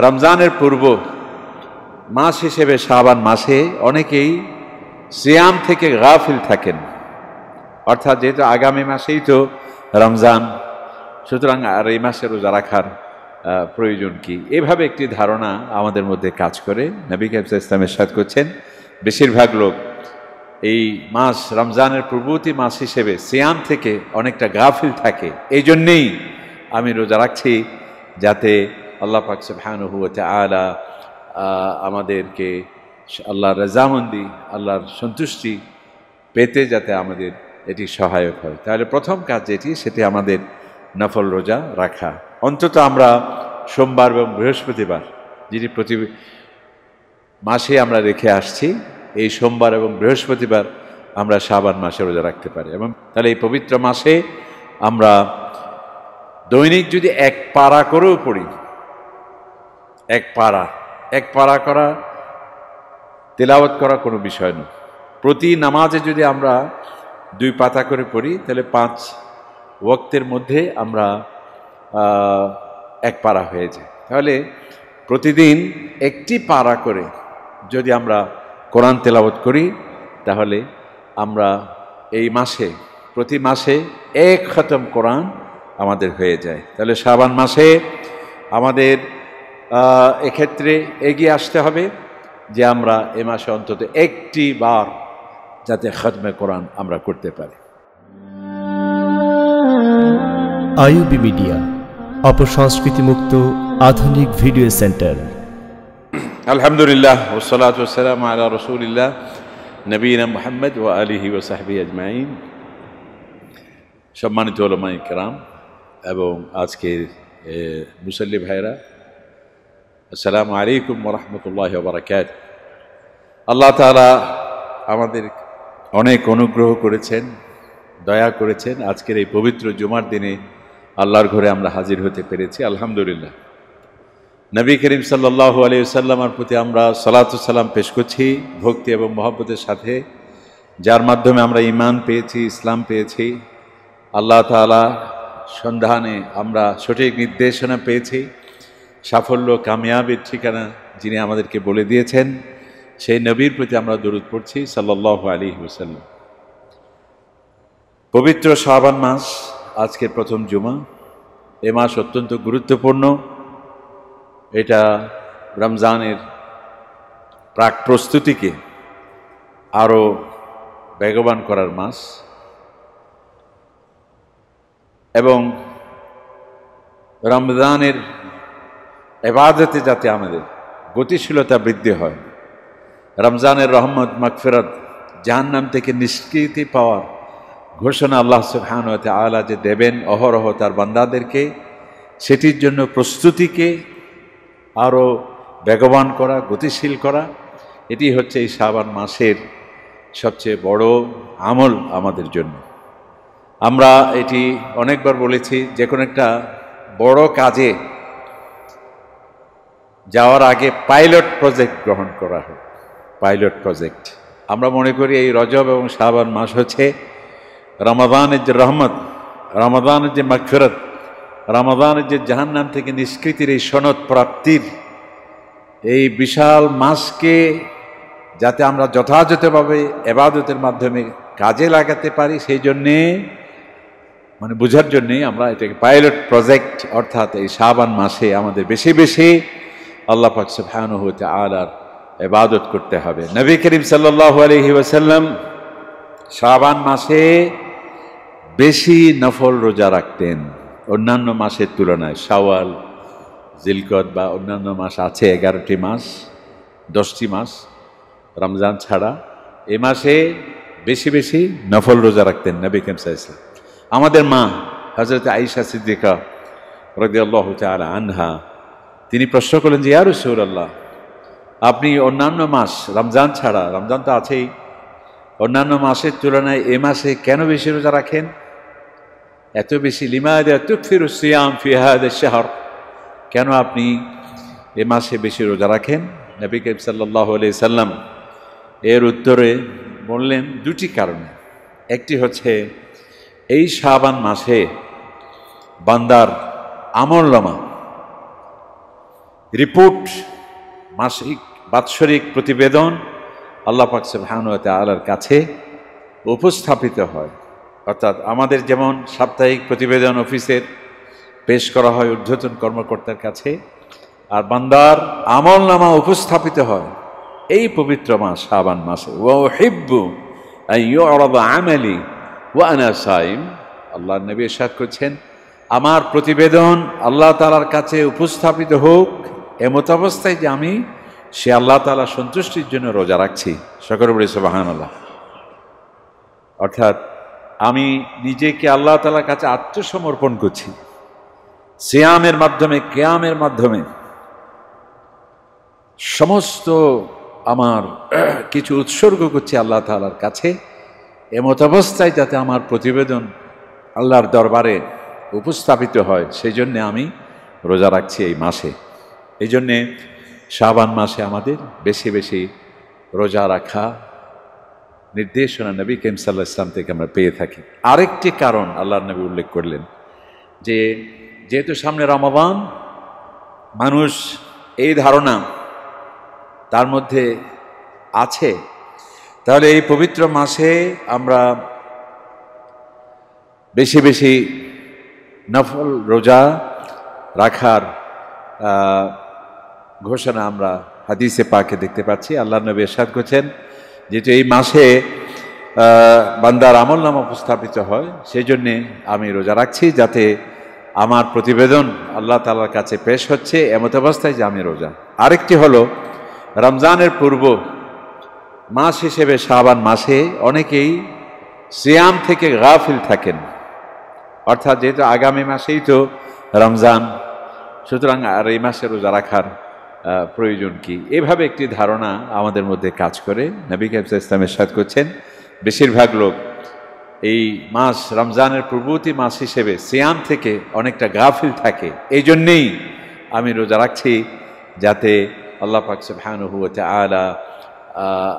রমজানের পূর্ব মাস হিসেবে শাবান মাসে অনেকেই সিয়াম থেকে গাফিল থাকেন, অর্থাৎ যেহেতু আগামী মাসেই তো রমজান, সুতরাং আর এই মাসে রোজা রাখার প্রয়োজন কি, এভাবে একটি ধারণা আমাদের মধ্যে কাজ করে। নবী কারীম সাল্লাল্লাহু আলাইহি ওয়াসাল্লাম ইরশাদ করছেন, বেশিরভাগ লোক এই মাস রমজানের পূর্ববর্তী মাস হিসেবে সিয়াম থেকে অনেকটা গাফিল থাকে। এই জন্যেই আমি রোজা রাখছি, যাতে আল্লাহ পাক সুবহানাহু ওয়া তাআলা আমাদেরকে আল্লাহর রাজামন্দি, আল্লাহর সন্তুষ্টি পেতে যাতে আমাদের এটি সহায়ক হয়। তাহলে প্রথম কাজ যেটি, সেটি আমাদের নফল রোজা রাখা। অন্তত আমরা সোমবার এবং বৃহস্পতিবার, যেটি প্রতি মাসে আমরা রেখে আসছি, এই সোমবার এবং বৃহস্পতিবার আমরা শাবান মাসে রোজা রাখতে পারি। এবং তাহলে এই পবিত্র মাসে আমরা দৈনিক যদি এক পারা করেও পড়ি, এক পারা করা তেলাওয়াত করা কোনো বিষয় নয়। প্রতি নামাজে যদি আমরা 2 পাতা করে পড়ি, তাহলে 5 ওয়াক্তের মধ্যে আমরা 1 পারা হয়ে যায়। তাহলে প্রতিদিন একটি পারা করে যদি আমরা কোরআন তেলাওয়াত করি, তাহলে আমরা এই মাসে প্রতি মাসে 1 খতম কোরআন আমাদের হয়ে যায়। তাহলে শাবান মাসে আমাদের এক্ষেত্রে এগিয়ে আসতে হবে যে আমরা এ মাসে অন্তত একটি বার যাতে খতমে কোরআন আমরা করতে পারি। আইইউবি মিডিয়া, অপসংস্কৃতি মুক্ত আধুনিক ভিডিও সেন্টার। আলহামদুলিল্লাহ ওয়াসসালাতু ওয়াসসালামু আলা রাসূলিল্লাহ নবীনা মুহাম্মদ ওয়া আলিহি ওয়া সাহবিহি আজমাইন। সম্মানিত উলামায়ে কেরাম এবং আজকের মুসল্লি ভাইরা, আসসালামু আলাইকুম ওয়া রাহমাতুল্লাহি ওয়া বারাকাতুহু। আল্লাহ তাআলা আমাদের অনেক অনুগ্রহ করেছেন, দয়া করেছেন। আজকের এই পবিত্র জুমার দিনে আল্লাহর ঘরে আমরা হাজির হতে পেরেছি, আলহামদুলিল্লাহ। নবী করিম সাল্লাল্লাহু আলাইহি ওয়াসাল্লামের প্রতি আমরা সালাতু সালাম পেশ করছি ভক্তি এবং মহব্বতের সাথে, যার মাধ্যমে আমরা ঈমান পেয়েছি, ইসলাম পেয়েছি। আল্লাহ তাআলা সন্ধানে আমরা সঠিক নির্দেশনা পেয়েছি, সাফল্য কামিয়াবির ঠিকানা যিনি আমাদেরকে বলে দিয়েছেন, সেই নবীর প্রতি আমরা দরুদ পড়ছি সাল্লাল্লাহু আলাইহি ওয়াসাল্লাম। পবিত্র শাবান মাস আজকের প্রথম জুমা। এ মাস অত্যন্ত গুরুত্বপূর্ণ। এটা রমজানের প্রাক প্রস্তুতিকে আরও বেগবান করার মাস এবং রমজানের ইবাদতে যাতে আমাদের গতিশীলতা বৃদ্ধি হয়, রমজানের রহমত, মাগফিরাত, জাহান্নাম থেকে নিষ্কৃতি পাওয়ার ঘোষণা আল্লাহ সুবহানাহু ওয়া তাআলা যে দেবেন অহরহ তার বান্দাদেরকে, সেটির জন্য প্রস্তুতিকে আরও বেগবান করা, গতিশীল করা, এটি হচ্ছে এই শাবান মাসের সবচেয়ে বড় আমল আমাদের জন্য। আমরা এটি অনেকবার বলেছি, যে কোনো একটা বড় কাজে যাওয়ার আগে পাইলট প্রজেক্ট গ্রহণ করা হয়। পাইলট প্রজেক্ট আমরা মনে করি এই রজব এবং শাবান মাস হচ্ছে রমাদানের যে রহমত, রমাদানের যে মাগফিরাত, রমাদানের যে জাহান্নাম থেকে নিষ্কৃতির এই সনদ প্রাপ্তির এই বিশাল মাসকে যাতে আমরা যথাযথভাবে ইবাদতের মাধ্যমে কাজে লাগাতে পারি, সেই জন্যে মানে বোঝার জন্যে আমরা এটাকে পাইলট প্রজেক্ট, অর্থাৎ এই শাবান মাসে আমাদের বেশি বেশি আল্লাহ পাক সুবহানাহু ওয়া তাআলার ইবাদত করতে হবে। নবী করিম সাল্লাল্লাহু আলাইহি ওয়াসাল্লাম শাবান মাসে বেশি নফল রোজা রাখতেন অন্যান্য মাসের তুলনায়। শাওয়াল, জিলকদ বা অন্যান্য মাস আছে 11টি মাস, 10টি মাস রমজান ছাড়া। এ মাসে বেশি বেশি নফল রোজা রাখতেন নবী করিম সাল্লাল্লাহু আলাইহি ওয়াসাল্লাম। আমাদের মা হযরত আয়েশা সিদ্দিকা রাদিয়াল্লাহু তাআলা আনহা, তিনি প্রশ্ন করলেন যে ইয়া রাসূলুল্লাহ, আপনি অন্যান্য মাস রমজান ছাড়া, রমজান তো আছেই, অন্যান্য মাসের তুলনায় এ মাসে কেন বেশি রোজা রাখেন? এত বেশি, লিমাযা তুকফিরু সিয়াম ফি হাযা আশ-শাহর, কেন আপনি এ মাসে বেশি রোজা রাখেন? নবী করিম সাল্লাল্লাহু আলাইহি সাল্লাম এর উত্তরে বললেন 2টি কারণে। একটি হচ্ছে এই শাবান মাসে বান্দার আমলনামা রিপোর্ট, মাসিক বাৎসরিক প্রতিবেদন আল্লাহ পাক সুবহানাহু ওয়া তাআলার কাছে উপস্থাপিত হয়। অর্থাৎ আমাদের যেমন সাপ্তাহিক প্রতিবেদন অফিসের পেশ করা হয় ঊর্ধ্বতন কর্মকর্তার কাছে, আর বান্দার আমলনামা উপস্থাপিত হয় এই পবিত্র মাস শাবান মাসে। ওয়া উহিব্বু আন ইউ'রাদা আমালি ওয়া আনা সাইম, আল্লাহর নবী ইরশাদ করছেন, আমার প্রতিবেদন আল্লাহ তাআলার কাছে উপস্থাপিত হোক এমত অবস্থায় যে আমি সে আল্লাহ তাআলার সন্তুষ্টির জন্য রোজা রাখছি। সকলে বলি সুবহানাল্লাহ। অর্থাৎ আমি নিজেকে আল্লাহ তাআলার কাছে আত্মসমর্পণ করছি, সিয়ামের মাধ্যমে, কিয়ামের মাধ্যমে সমস্ত আমার কিছু উৎসর্গ করছি আল্লাহ তাআলার কাছে এমত অবস্থায় যাতে আমার প্রতিবেদন আল্লাহর দরবারে উপস্থাপিত হয়, সেই জন্যে আমি রোজা রাখছি এই মাসে। এই জন্যে শাবান মাসে আমাদের বেশি বেশি রোজা রাখা নির্দেশনা নবী করিম সাল্লাল্লাহু আলাইহি ওয়াসাল্লাম থেকে আমরা পেয়ে থাকি। আরেকটি কারণ আল্লাহর নবী উল্লেখ করলেন যে যেহেতু সামনে রমাদান, মানুষ এই ধারণা তার মধ্যে আছে, তাহলে এই পবিত্র মাসে আমরা বেশি বেশি নফল রোজা রাখার ঘোষণা আমরা হাদিসে পাকে দেখতে পাচ্ছি। আল্লাহর নবী ইরশাদ করেছেন যেহেতু এই মাসে বান্দার আমলনামা উপস্থাপিত হয়, সেই জন্যে আমি রোজা রাখছি যাতে আমার প্রতিবেদন আল্লাহ তাআলার কাছে পেশ হচ্ছে এমত অবস্থায় যে আমি রোজা। আরেকটি হলো রমজানের পূর্ব মাস হিসেবে শাবান মাসে অনেকেই সিয়াম থেকে গাফিল থাকেন, অর্থাৎ যেহেতু আগামী মাসেই তো রমজান, সুতরাং আর এই মাসে রোজা রাখার প্রয়োজন কি, এভাবে একটি ধারণা আমাদের মধ্যে কাজ করে। নবী করিম সাল্লাল্লাহু আলাইহি ওয়াসাল্লাম ইরশাদ করছেন বেশিরভাগ লোক এই মাস রমজানের পূর্ববর্তী মাস হিসেবে সিয়াম থেকে অনেকটা গাফিল থাকে, এই জন্যেই আমি রোজা রাখছি যাতে আল্লাহ পাক সুবহানাহু ওয়া তাআলা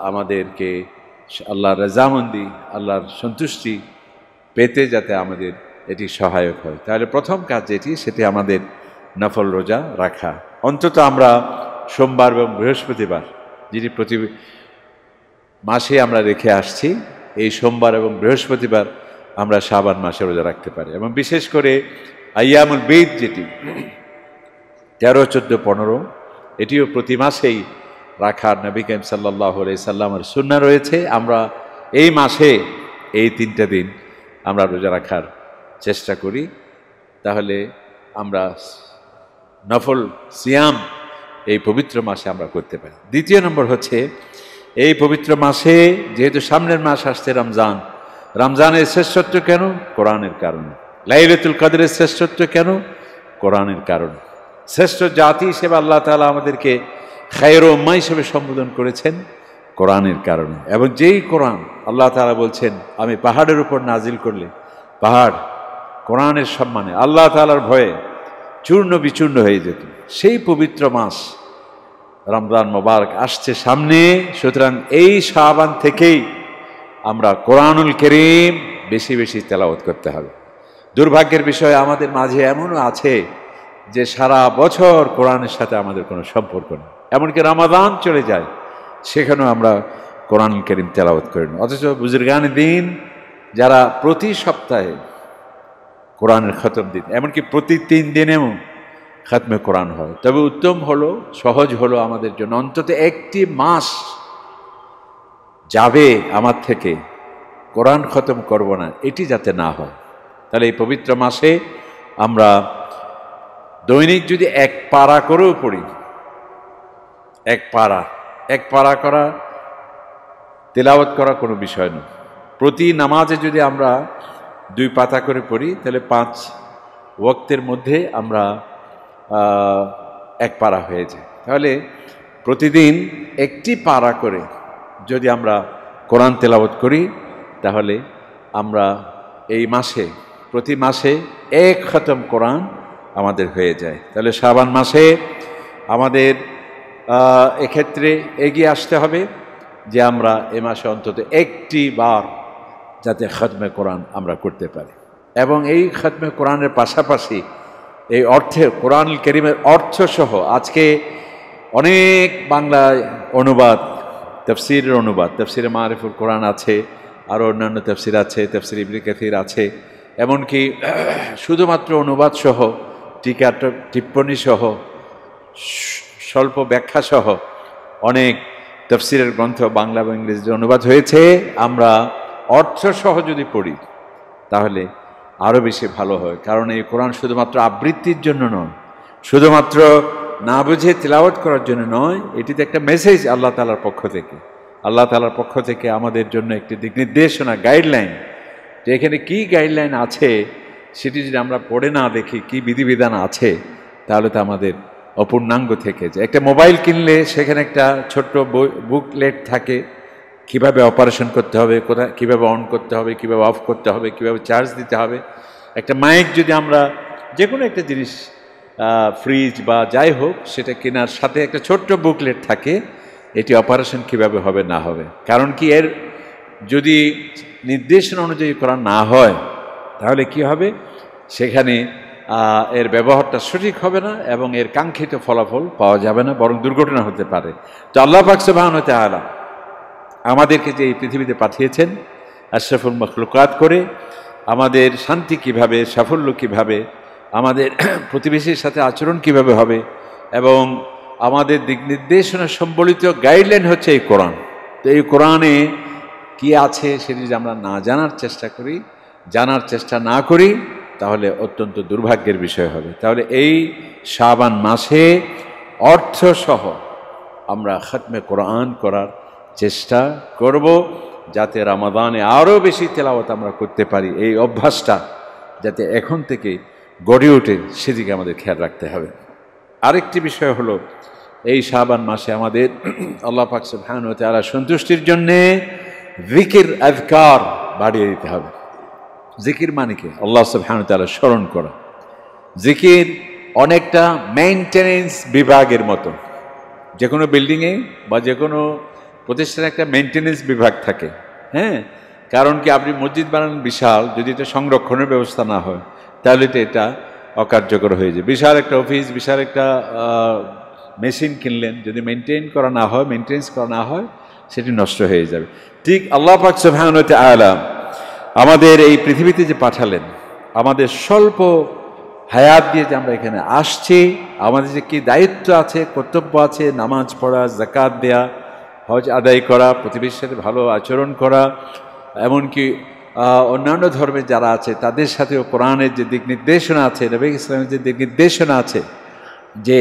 আমাদেরকে আল্লাহর রাজামন্দি, আল্লাহর সন্তুষ্টি পেতে যাতে আমাদের এটি সহায়ক হয়। তাহলে প্রথম কাজ যেটি, সেটি আমাদের নফল রোজা রাখা। অন্তত আমরা সোমবার এবং বৃহস্পতিবার, যেটি প্রতি মাসে আমরা রেখে আসছি, এই সোমবার এবং বৃহস্পতিবার আমরা শাবান মাসে রোজা রাখতে পারি। এবং বিশেষ করে আইয়ামুল বীদ যেটি 13, 14, 15, এটিও প্রতি মাসেই রাখার নবী করিম সাল্লাল্লাহু আলাইহি সাল্লামের সুন্নাহ রয়েছে। আমরা এই মাসে এই 3টা দিন আমরা রোজা রাখার চেষ্টা করি, তাহলে আমরা নফল সিয়াম এই পবিত্র মাসে আমরা করতে পারি। দ্বিতীয় নম্বর হচ্ছে এই পবিত্র মাসে যেহেতু সামনের মাস আসছে রমজান, রমজানের শ্রেষ্ঠত্ব কেন? কোরআনের কারণে। লাইলাতুল কদরের শ্রেষ্ঠত্ব কেন? কোরআনের কারণে। শ্রেষ্ঠ জাতি হিসেবে আল্লাহ তাআলা আমাদেরকে খায়রুল উম্মাহ হিসেবে সম্বোধন করেছেন কোরআনের কারণে। এবং যেই কোরআন আল্লাহ তাআলা বলছেন আমি পাহাড়ের উপর নাজিল করলে পাহাড় কোরআনের সম্মানে আল্লাহ তাআলার ভয়ে চূর্ণ বিচূর্ণ হয়ে যেত, সেই পবিত্র মাস রমজান মোবারক আসছে সামনে। সুতরাং এই শাবান থেকেই আমরা কোরআনুল কারীম বেশি বেশি তেলাওয়াত করতে হবে। দুর্ভাগ্যের বিষয় আমাদের মাঝে এমনও আছে যে সারা বছর কোরআনের সাথে আমাদের কোনো সম্পর্ক নেই, এমনকি রমাদান চলে যায় সেখানেও আমরা কোরআনুল কারীম তেলাওয়াত করি না। অথচ বুজুর্গানে দিন যারা প্রতি সপ্তাহে কোরআনের খতম দিন, এমনকি প্রতি 3 দিনেও খতমে কোরআন হয়। তবে উত্তম হলো, সহজ হলো আমাদের জন্য অন্তত একটি মাস যাবে আমার থেকে কোরআন খতম করব না, এটি যাতে না হয়। তাহলে এই পবিত্র মাসে আমরা দৈনিক যদি 1 পারা করেও পড়ি, 1 পারা করা তেলাওয়াত করা কোনো বিষয় নয়। প্রতি নামাজে যদি আমরা 2 পাতা করে পড়ি, তাহলে 5 ওয়াক্তের মধ্যে আমরা 1 পারা হয়ে যায়। তাহলে প্রতিদিন 1টি পারা করে যদি আমরা কোরআন তেলাওয়াত করি, তাহলে আমরা এই মাসে প্রতি মাসে 1 খতম কোরআন আমাদের হয়ে যায়। তাহলে শাবান মাসে আমাদের এক্ষেত্রে এগিয়ে আসতে হবে যে আমরা এ মাসে অন্তত 1টি বার যাতে খতমে কোরআন আমরা করতে পারি। এবং এই খতমে কোরআনের পাশাপাশি এই অর্থে কোরআনুল কারীমের অর্থ সহ আজকে অনেক বাংলায় অনুবাদ, তাফসীরের অনুবাদ, তাফসীরে মারিফুল কোরআন আছে, আরও অন্যান্য তাফসীর আছে, তাফসীর ইবনে কাসীর আছে, এমনকি শুধুমাত্র অনুবাদ সহ টিকা টিপ্পণী সহ স্বল্প ব্যাখ্যা সহ অনেক তাফসীরের গ্রন্থ বাংলা এবং ইংরেজিতে অনুবাদ হয়েছে। আমরা অর্থ সহ যদি পড়ি তাহলে আরও বেশি ভালো হয়, কারণ এই কোরআন শুধুমাত্র আবৃত্তির জন্য নয়, শুধুমাত্র না বুঝে তিলাওয়াত করার জন্য নয়, এটিতে একটা মেসেজ আল্লাহ তাআলার পক্ষ থেকে, আল্লাহ তাআলার পক্ষ থেকে আমাদের জন্য একটি দিক নির্দেশনা, গাইডলাইন, যে এখানে কী গাইডলাইন আছে সেটি যদি আমরা পড়ে না দেখি, কী বিধিবিধান আছে, তাহলে তো আমাদের অপূর্ণাঙ্গ থেকে যায়। একটা মোবাইল কিনলে সেখানে একটা ছোট্ট বুকলেট থাকে, কিভাবে অপারেশন করতে হবে, কোথায় কীভাবে অন করতে হবে, কীভাবে অফ করতে হবে, কীভাবে চার্জ দিতে হবে। একটা মাইক যদি আমরা যে কোনো একটা জিনিস, ফ্রিজ বা যাই হোক, সেটা কেনার সাথে একটা ছোট্ট বুকলেট থাকে, এটি অপারেশন কিভাবে হবে না হবে। কারণ কি, এর যদি নির্দেশনা অনুযায়ী করা না হয় তাহলে কি হবে, সেখানে এর ব্যবহারটা সঠিক হবে না এবং এর কাঙ্ক্ষিত ফলাফল পাওয়া যাবে না, বরং দুর্ঘটনা হতে পারে। তো আল্লাহ পাক সুবহানাহু ওয়া তাআলা আমাদেরকে যে এই পৃথিবীতে পাঠিয়েছেন আশরাফুল মাখলুকাত করে, আমাদের শান্তি কিভাবে, সাফল্য কিভাবে, আমাদের প্রতিবেশীর সাথে আচরণ কিভাবে হবে এবং আমাদের দিক নির্দেশনা সম্বলিত গাইডলাইন হচ্ছে এই কোরআন। তো এই কোরআনে কি আছে সেটি যদি আমরা না জানার চেষ্টা করি, জানার চেষ্টা না করি, তাহলে অত্যন্ত দুর্ভাগ্যের বিষয় হবে। তাহলে এই শাবান মাসে অর্থসহ আমরা খতমে কোরআন করার চেষ্টা করব, যাতে রমাদানে আরও বেশি তেলাওয়াত আমরা করতে পারি। এই অভ্যাসটা যাতে এখন থেকে গড়ে ওঠে, সেদিকে আমাদের খেয়াল রাখতে হবে। আরেকটি বিষয় হলো, এই শাবান মাসে আমাদের আল্লাহ পাক সুবহানাহু ওয়া তাআলা সন্তুষ্টির জন্যে জিকির আযকার বাড়িয়ে দিতে হবে। জিকির মানে কি? আল্লাহ সুবহানাহু ওয়া তাআলা স্মরণ করা। জিকির অনেকটা মেইনটেনেন্স বিভাগের মতো। যে কোনো বিল্ডিংয়ে বা যে কোনো প্রতিষ্ঠানে একটা মেইনটেনেন্স বিভাগ থাকে, হ্যাঁ। কারণ কি, আপনি মসজিদ বানান বিশাল, যদি এটা সংরক্ষণের ব্যবস্থা না হয় তাহলে তো এটা অকার্যকর হয়ে যায়। বিশাল একটা অফিস, বিশাল একটা মেশিন কিনলেন, যদি মেনটেন করা না হয়, মেনটেন্স করা না হয়, সেটি নষ্ট হয়ে যাবে। ঠিক আল্লাহ পাক সুবহানাহু ওয়া তাআলা আমাদের এই পৃথিবীতে যে পাঠালেন, আমাদের স্বল্প হায়াত দিয়ে যে আমরা এখানে আসছি, আমাদের যে কি দায়িত্ব আছে, কর্তব্য আছে, নামাজ পড়া, যাকাত দেয়া, হজ আদায় করা, প্রতিবেশীর সাথে ভালো আচরণ করা, এমনকি অন্যান্য ধর্মের যারা আছে তাদের সাথেও কোরআনের যে দিক নির্দেশনা আছে, নবী ইসলামের যে দিক নির্দেশনা আছে, যে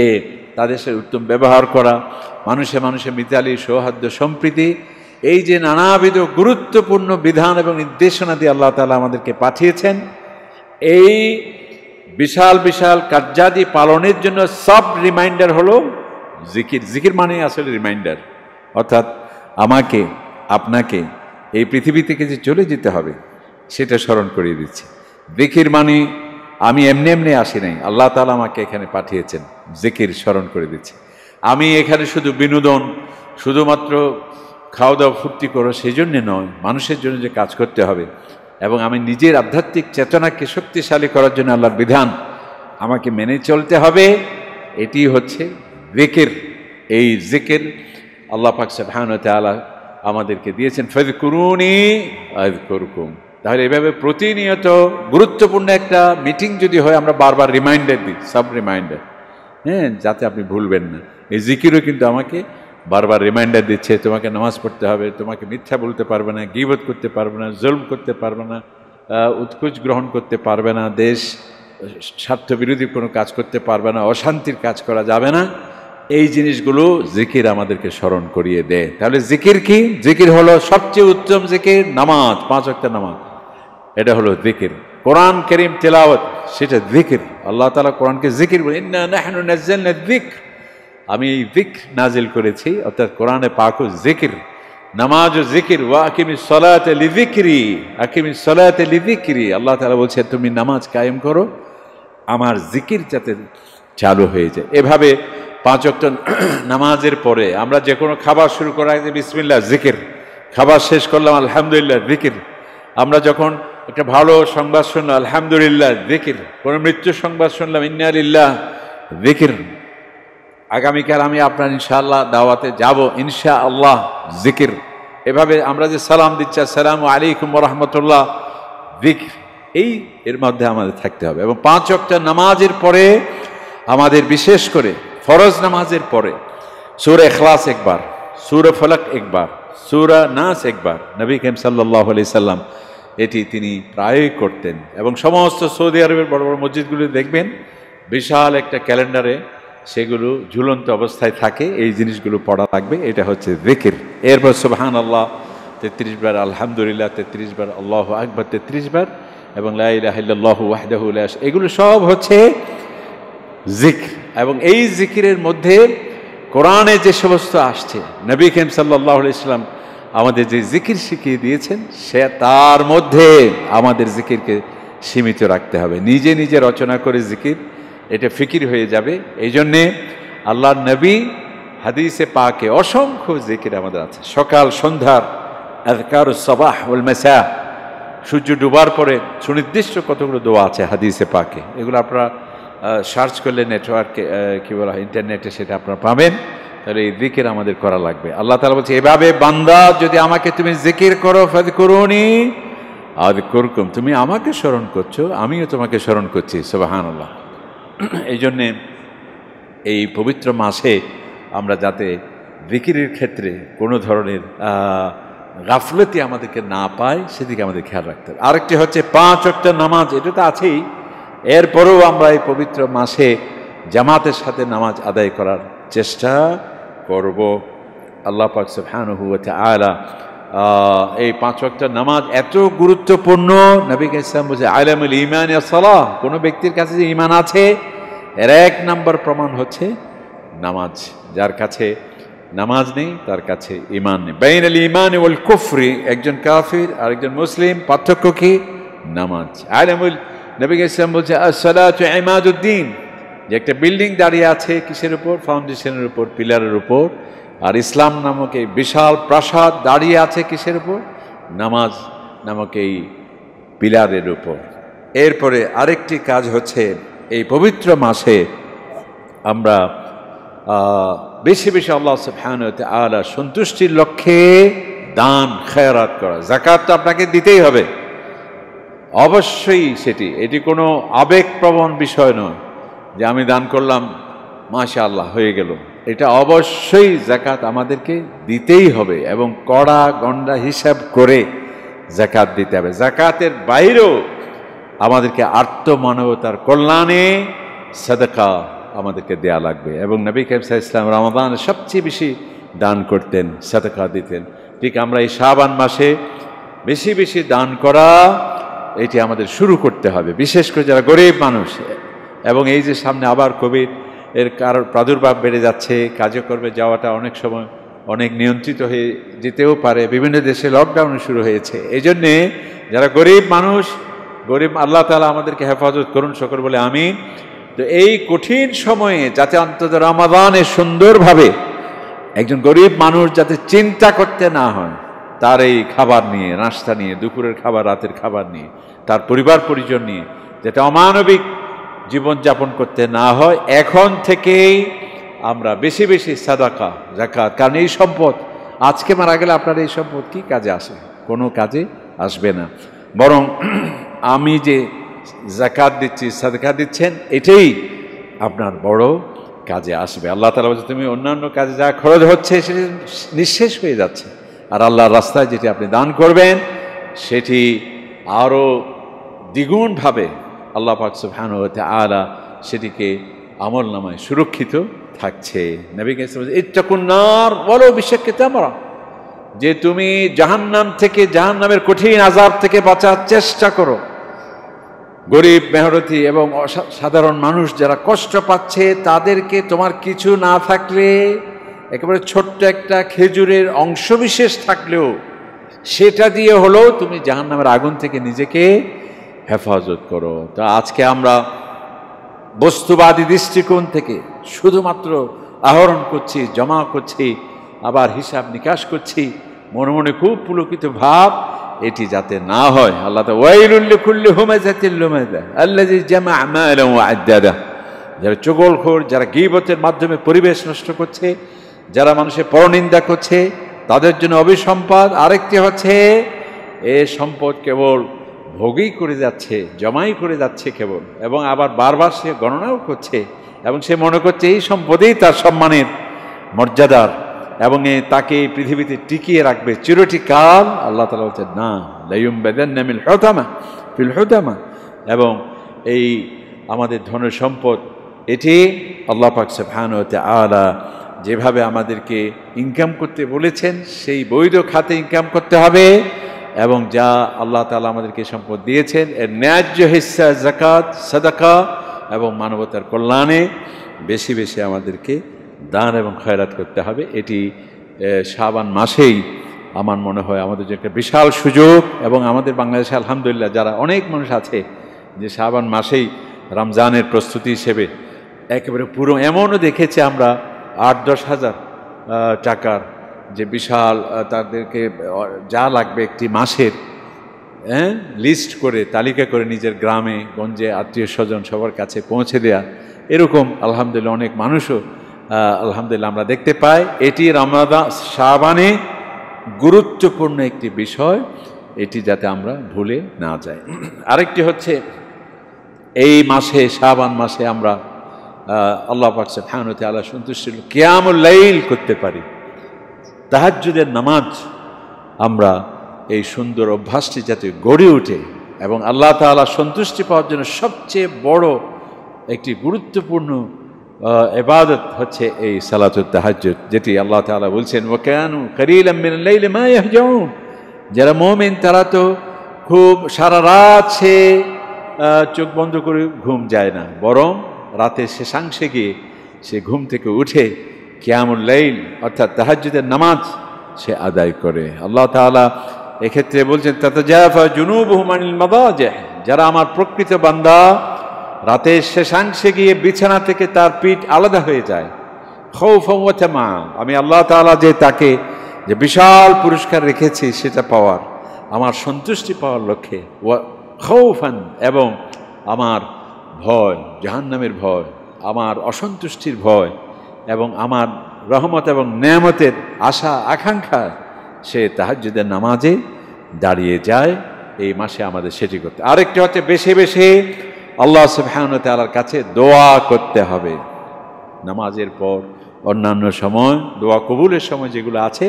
তাদের সাথে উত্তম ব্যবহার করা, মানুষে মানুষে মিতালি, সৌহার্দ্য, সম্প্রীতি, এই যে নানাবিধ গুরুত্বপূর্ণ বিধান এবং নির্দেশনা দিয়ে আল্লাহ তাআলা আমাদেরকে পাঠিয়েছেন, এই বিশাল বিশাল কার্যাদি পালনের জন্য সব রিমাইন্ডার হলো জিকির। জিকির মানে আসলে রিমাইন্ডার, অর্থাৎ আমাকে, আপনাকে এই পৃথিবী থেকে যে চলে যেতে হবে সেটা স্মরণ করিয়ে দিচ্ছে। জিকির মানে আমি এমনি এমনি আসি নাই, আল্লাহ তাআলা আমাকে এখানে পাঠিয়েছেন, জিকির স্মরণ করে দিচ্ছে। আমি এখানে শুধু বিনোদন, শুধুমাত্র খাওয়া দাওয়া ফুর্তি করো সেই জন্যে নয়, মানুষের জন্য যে কাজ করতে হবে এবং আমি নিজের আধ্যাত্মিক চেতনাকে শক্তিশালী করার জন্য আল্লাহর বিধান আমাকে মেনে চলতে হবে, এটি হচ্ছে জিকির। এই জিকির আল্লাহ পাক সুবহানাহু ওয়া তাআলা আমাদেরকে দিয়েছেন, ফাযকুরুনি আযকুরকুম। তাহলে এভাবে প্রতিনিয়ত গুরুত্বপূর্ণ একটা মিটিং যদি হয়, আমরা বারবার রিমাইন্ডার দিই, সব রিমাইন্ডার, হ্যাঁ, যাতে আপনি ভুলবেন না। এই জিকিরও কিন্তু আমাকে বারবার রিমাইন্ডার দিচ্ছে, তোমাকে নামাজ পড়তে হবে, তোমাকে মিথ্যা বলতে পারবে না, গীবত করতে পারবে না, জুলম করতে পারবে না, উৎকুচ গ্রহণ করতে পারবে না, দেশ স্বার্থ বিরোধী কোনো কাজ করতে পারবে না, অশান্তির কাজ করা যাবে না। এই জিনিসগুলো জিকির আমাদেরকে স্মরণ করিয়ে দেয়। তাহলে জিকির কি? জিকির হলো সবচেয়ে উত্তম জিকির নামাজ, 5 ওয়াক্ত নামাজ, এটা হলো জিকির। কোরআন কারীম তেলাওয়াত, সেটা জিকির। আল্লাহ তাআলা কোরআনকে জিকির বলে, ইন্না নাহনু নাযালনা যিকর, আমি এই যিকর নাজিল করেছি, অর্থাৎ কোরআনে পাকও জিকির, নামাজও জিকির। ওয়া আকিমিস সালাতা লিযিকরি, আকিমিস সালাতা লিযিকরি, আল্লাহ তাআলা বলছে তুমি নামাজ কায়েম করো, আমার জিকির যাতে চালু হয়ে যায়। এভাবে 5 ওয়াক্ত নামাজের পরে আমরা যে কোনো খাবার শুরু করার আগে বিসমিল্লাহ জিকির, খাবার শেষ করলাম আলহামদুলিল্লাহ জিকির, আমরা যখন একটা ভালো সংবাদ শুনলাম আলহামদুলিল্লাহ জিকির, কোনো মৃত্যুর সংবাদ শুনলাম ইন্না লিল্লাহ জিকির। আগামীকাল আমি আপনার ইনশাআল্লাহ দাওয়াতে যাব ইনশাআল্লাহ জিকির। এভাবে আমরা যে সালাম দিচ্ছি আসসালামু আলাইকুম ওয়া রাহমাতুল্লাহ জিকির, এর মধ্যে আমাদের থাকতে হবে। এবং 5 ওয়াক্ত নামাজের পরে আমাদের বিশেষ করে ফরজ নামাজের পরে সূরা ইখলাস একবার, সূরা ফালাক একবার, সূরা নাস একবার, নবী করিম সাল্লাল্লাহু আলাইহি সাল্লাম এটি তিনি প্রায়ই করতেন। এবং সমস্ত সৌদি আরবের বড় বড় মসজিদগুলি দেখবেন বিশাল একটা ক্যালেন্ডারে সেগুলো ঝুলন্ত অবস্থায় থাকে, এই জিনিসগুলো পড়া লাগবে। এটা হচ্ছে জিকির। এরপর সুবহানাল্লাহ 33 বার, আলহামদুলিল্লাহ 33 বার, আল্লাহু আকবার 33 বার, এবং লা ইলাহা ইল্লাল্লাহু ওয়াহদাহু লা শারীকা, এগুলো সব হচ্ছে জিকির। এবং এই জিকিরের মধ্যে কোরআনে যে সমস্ত আসছে, নবী করিম সাল্লাল্লাহু আলাইহি সাল্লাম আমাদের যে জিকির শিখিয়ে দিয়েছেন, সে তার মধ্যে আমাদের জিকিরকে সীমিত রাখতে হবে। নিজে নিজে রচনা করে জিকির, এটা ফিকির হয়ে যাবে। এই জন্যে আল্লাহর নবী হাদিসে পাকে অসংখ্য জিকির আমাদের আছে। সকাল সন্ধ্যার আযকারুস সাবাহ ওয়াল মাসা, সূর্য ডুবার পরে সুনির্দিষ্ট কতগুলো দোয়া আছে হাদিসে পাকে। এগুলো আপনারা সার্চ করলে নেটওয়ার্কে কি বলা হয় ইন্টারনেটে, সেটা আপনারা পাবেন। তাহলে এই জিকির আমাদের করা লাগবে। আল্লাহ তাআলা বলছে এভাবে বান্দা যদি আমাকে তুমি জিকির করো ফাযকুরুনি আযকুরকুম, তুমি আমাকে স্মরণ করছো, আমিও তোমাকে স্মরণ করছি। সুবহানাল্লাহ। এই জন্যে এই পবিত্র মাসে আমরা যাতে জিকিরের ক্ষেত্রে কোনো ধরনের গাফলতি আমাদেরকে না পায়, সেদিকে আমাদের খেয়াল রাখতে হবে। আরেকটি হচ্ছে 5 ওয়াক্ত নামাজ, এটা তো আছেই। এরপরেও আমরা এই পবিত্র মাসে জামাতের সাথে নামাজ আদায় করার চেষ্টা করব। আল্লাহ পাক সুবহানাহু ওয়া তাআলা এই 5 ওয়াক্ত নামাজ এত গুরুত্বপূর্ণ। নবী ইসলাম বলছে আলামুল ঈমান আস-সালাহ, কোনো ব্যক্তির কাছে যে ঈমান আছে এর 1 নম্বর প্রমাণ হচ্ছে নামাজ। যার কাছে নামাজ নেই তার কাছে ঈমান নেই। বাইনাল ঈমান ওয়াল কুফরি, একজন কাফির আর একজন মুসলিম, পার্থক্য কি? নামাজ। আলামুল, নবী ইসলাম বলছে আস-সালাতু ইমাদুদ্দিন, যে একটা বিল্ডিং দাঁড়িয়ে আছে কিসের উপর? ফাউন্ডেশনের উপর, পিলারের উপর। আর ইসলাম নামক এই বিশাল প্রাসাদ দাঁড়িয়ে আছে কিসের উপর? নামাজ নামক এই পিলারের উপর। এরপরে আরেকটি কাজ হচ্ছে এই পবিত্র মাসে আমরা বেশি বেশি আল্লাহ সুবহানাহু ওয়া তাআলা সন্তুষ্টির লক্ষ্যে দান খয়রাত করা। যাকাত তো আপনাকে দিতেই হবে অবশ্যই, এটি কোনো আবেগপ্রবণ বিষয় নয় যে আমি দান করলাম মাশাআল্লাহ হয়ে গেল। এটা অবশ্যই যাকাত আমাদেরকে দিতেই হবে এবং কড়া গন্ডা হিসাব করে যাকাত দিতে হবে। যাকাতের বাইরেও আমাদেরকে আর্তমানবতার কল্যাণে সাদাকা আমাদেরকে দেয়া লাগবে। এবং নবী করিম সাল্লাল্লাহু আলাইহি ওয়াসাল্লাম রমাদানে সবচেয়ে বেশি দান করতেন, সাদাকা দিতেন। ঠিক আমরা এই শাবান মাসে বেশি বেশি দান করা, এটি আমাদের শুরু করতে হবে, বিশেষ করে যারা গরিব মানুষ। এবং এই যে সামনে আবার কোভিড এর কারণ প্রাদুর্ভাব বেড়ে যাচ্ছে, কার্যক্রমে যাওয়াটা অনেক সময় অনেক নিয়ন্ত্রিত হয়ে যেতেও পারে। বিভিন্ন দেশে লকডাউন শুরু হয়েছে। এই জন্যে যারা গরিব মানুষ, আল্লাহ তাআলা আমাদেরকে হেফাজত করুন সকল বলে আমিন। তো এই কঠিন সময়ে যাতে অন্তত রমাদানে সুন্দরভাবে একজন গরিব মানুষ যাতে চিন্তা করতে না হয় তার এই খাবার নিয়ে, নাস্তা নিয়ে, দুপুরের খাবার, রাতের খাবার নিয়ে, তার পরিবার পরিজন নিয়ে, যাতে অমানবিক জীবনযাপন করতে না হয়, এখন থেকেই আমরা বেশি বেশি সাদাকা যাকাত। কারণ এই সম্পদ আজকে মারা গেলে আপনার এই সম্পদ কি কাজে আসে? কোনো কাজে আসবে না। বরং আমি যে যাকাত দিচ্ছি, সাদাকা দিচ্ছেন, এটাই আপনার বড় কাজে আসবে। আল্লাহ তাআলা বলছে তুমি অন্যান্য কাজে যা খরচ হচ্ছে সেটি নিঃশেষ হয়ে যাচ্ছে, আর আল্লাহর রাস্তায় যেটি আপনি দান করবেন সেটি আরও দ্বিগুণভাবে আল্লাহ পাক সুবহানাহু ওয়া তাআলা সেটিকে আমল নামায় সুরক্ষিত থাকছে। নবী কারীম বলেছেন ইত্তাকুন নার ওয়ালাউ বিশাক্কি তামরা, যে তুমি জাহান্নাম থেকে, জাহান্নামের কঠিন আযাব থেকে বাঁচার চেষ্টা করো। গরিব মেহনতি এবং সাধারণ মানুষ যারা কষ্ট পাচ্ছে তাদেরকে তোমার কিছু না থাকলে, একেবারে ছোট্ট একটা খেজুরের অংশবিশেষ থাকলেও সেটা দিয়ে হলেও তুমি জাহান্নামের আগুন থেকে নিজেকে হেফাজত করো। তা আজকে আমরা বস্তুবাদী দৃষ্টিকোণ থেকে শুধুমাত্র আহরণ করছি, জমা করছি, আবার হিসাব নিকাশ করছি, মনে মনে খুব পুলকিত ভাব, এটি যাতে না হয়। আল্লাহ তাআলা ওয়াইলুল লিকুল্লি হুমাযাতিল লুমাযা আল্লাযী জামাআ মালান ওয়া আদ্দাদা, যারা চগলখোর, যারা গীবতের মাধ্যমে পরিবেশ নষ্ট করছে, যারা মানুষের পরনিন্দা করছে, তাদের জন্য অভিসম্পদ। আরেকটি হচ্ছে এ সম্পদ কেবল ভোগই করে যাচ্ছে, জমাই করে যাচ্ছে কেবল, এবং আবার বারবার সে গণনাও করছে, এবং সে মনে করছে এই সম্পদেই তার সম্মানের মর্যাদার, এবং তাকে এই পৃথিবীতে টিকিয়ে রাখবে চিরটিকাল। আল্লাহ তাআলা বলছেন না, লায়ুমবাদান্না মিল হুতামা ফিল হুতামা। এবং এই আমাদের ধনের সম্পদ, এটি আল্লাহ পাক সুবহানাহু ওয়া তাআলা যেভাবে আমাদেরকে ইনকাম করতে বলেছেন সেই বৈধ খাতে ইনকাম করতে হবে, এবং যা আল্লাহ তাআলা আমাদেরকে সম্পদ দিয়েছেন এর ন্যায্য হিস্সা যাকাত, সাদাকা এবং মানবতার কল্যাণে বেশি বেশি আমাদেরকে দান এবং খয়রাত করতে হবে। এটি শাবান মাসেই আমার মনে হয় আমাদের যে একটা বিশাল সুযোগ, এবং আমাদের বাংলাদেশে আলহামদুলিল্লাহ যারা অনেক মানুষ আছে যে শাবান মাসেই রমজানের প্রস্তুতি হিসেবে একেবারে পুরো, এমনও দেখেছি আমরা 8-10 হাজার টাকার যে বিশাল তাদেরকে যা লাগবে একটি মাসের লিস্ট করে, তালিকা করে নিজের গ্রামে গঞ্জে আত্মীয় স্বজন সবার কাছে পৌঁছে দেয়া, এরকম আলহামদুলিল্লাহ অনেক মানুষও আলহামদুলিল্লাহ আমরা দেখতে পাই। এটি রমাদান শাবানে গুরুত্বপূর্ণ একটি বিষয়, এটি যাতে আমরা ভুলে না যাই। আরেকটি হচ্ছে এই মাসে শাবান মাসে আমরা আল্লাহ পাক সুবহানাহু ওয়া তাআলা সন্তুষ্টির কিয়ামুল লাইল করতে পারি, তাহাজ্জুদের নামাজ আমরা এই সুন্দর অভ্যাসটি যাতে গড়ে ওঠে, এবং আল্লাহ তাআলা সন্তুষ্টি পাওয়ার জন্য সবচেয়ে বড় একটি গুরুত্বপূর্ণ ইবাদত হচ্ছে এই সালাতুত তাহাজ্জুদ, যেটি আল্লাহ তাআলা বলছেন ওয়া কানু কালিলাম মিনাল লাইলি মা ইয়াহজাউন। যারা মুমিন তারা তো খুব সারা রাত সে চোখ বন্ধ করে ঘুম যায় না, বরং রাতের শেষাংশে গিয়ে সে ঘুম থেকে উঠে কিয়ামুল লাইল অর্থাৎ তাহাজ্জুদের নামাজ সে আদায় করে। আল্লাহ তাআলা এক্ষেত্রে বলছেন তাতাজাফা জুনুবুহুম আনিল মাদাজিহ, যারা আমার প্রকৃত বান্দা রাতের শেষাংশে গিয়ে বিছানা থেকে তার পিঠ আলাদা হয়ে যায়, খাউফান ওয়া তামা, আমি আল্লাহ তাআলা যে তাকে যে বিশাল পুরস্কার রেখেছি সেটা পাওয়ার, আমার সন্তুষ্টি পাওয়ার লক্ষ্যে, ওয়া খাউফান এবং আমার ভয়, জাহান্নামের ভয়, আমার অসন্তুষ্টির ভয়, এবং আমার রহমত এবং নেয়ামতের আশা আকাঙ্ক্ষা, সে তাহাজ্জুদের নামাজে দাঁড়িয়ে যায়। এই মাসে আমাদের সেটি করতে। আরেকটি হচ্ছে বেশি বেশি আল্লাহ সুবহানাহু ওয়া তাআলার কাছে দোয়া করতে হবে। নামাজের পর অন্যান্য সময় দোয়া কবুলের সময় যেগুলো আছে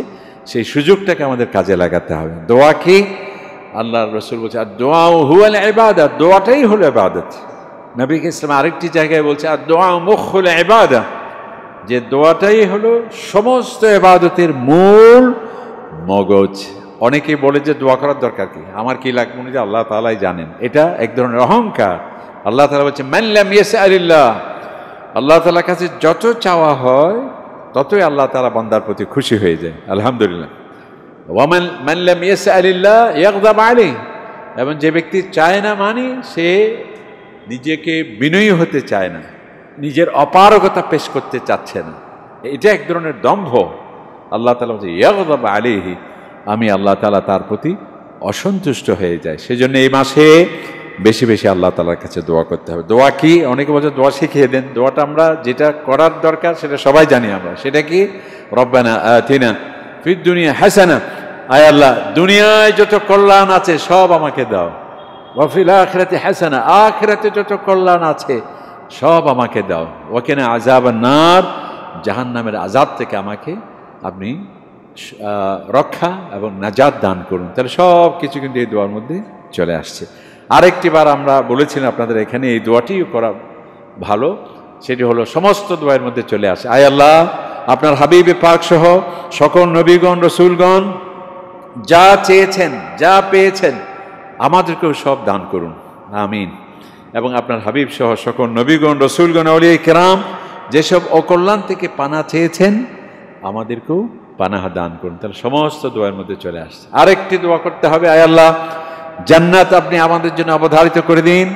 সেই সুযোগটাকে আমাদের কাজে লাগাতে হবে। দোয়া কি? আল্লাহর রাসূল বলছে আর দোয়া হুয়াল ইবাদত, দোয়াটাই হলো ইবাদত। নবী ইসলাম আরেকটি জায়গায় বলছে আর দোয়া মুখুল ইবাদত, যে দোয়াটাই হলো সমস্ত ইবাদতের মূল মগজ। অনেকেই বলে যে দোয়া করার দরকার কি, আমার কি লাগবে যে আল্লাহ তাআলাই জানেন। এটা এক ধরনের অহংকার। আল্লাহ তাআলা বলছে মান লাম ইয়াসআলিল্লাহ, আল্লাহ তাআলার কাছে যত চাওয়া হয় ততই আল্লাহ তাআলা বান্দার প্রতি খুশি হয়ে যায়। আলহামদুলিল্লাহ। ওয়া মান লাম ইয়াসআলিল্লাহ ইয়াগদাব আলাইহি, এবং যে ব্যক্তি চায় না মানে সে নিজেকে বিনয়ী হতে চায় না, নিজের অপারগতা পেশ করতে চাচ্ছে না, এটা এক ধরনের দম্ভ। আল্লাহ তাআলা বলছে ইয়াগদাব আলাইহি, আমি আল্লাহ তাআলা তার প্রতি অসন্তুষ্ট হয়ে যায়। সেজন্য এই মাসে বেশি বেশি আল্লাহ তাআলার কাছে দোয়া করতে হবে। দোয়া কি? অনেকে বলছে দোয়া শিখিয়ে দেন। দোয়াটা আমরা যেটা করার দরকার সেটা সবাই জানি আমরা। সেটা কি? রব্বানা আতিনা ফিদ দুনিয়া হাসানা, আয় আল্লাহ দুনিয়ায় যত কল্যাণ আছে সব আমাকে দাও, ওয়া ফিল আখিরাতি হাসানা, আখিরাতে যত কল্যাণ আছে সব আমাকে দাও, ওয়া কিনা আযাবান নার, জাহান্নামের আযাব থেকে আমাকে আপনি রক্ষা এবং নাজাত দান করুন। তাহলে সব কিছু কিন্তু এই দোয়ার মধ্যে চলে আসছে। আরেকটি বার আমরা বলেছিলাম আপনাদের এখানে এই দোয়াটিও করা ভালো, সেটি হলো সমস্ত দোয়ার মধ্যে চলে আসে আয় আল্লাহ আপনার হাবিবে পাক সহ সকল নবীগণ রসুলগণ যা চেয়েছেন যা পেয়েছেন আমাদেরকেও সব দান করুন, আমিন। এবং আপনার হাবিব সহ সকল নবীগণ রসুলগণ আউলিয়া কিরাম যেসব অকল্যাণ থেকে পানা চেয়েছেন আমাদেরকেও পানাহা দান করুন। তাহলে সমস্ত দোয়ার মধ্যে চলে আসছে। আরেকটি দোয়া করতে হবে আয় আল্লাহ জান্নাত আপনি আমাদের জন্য অবধারিত করে দিন,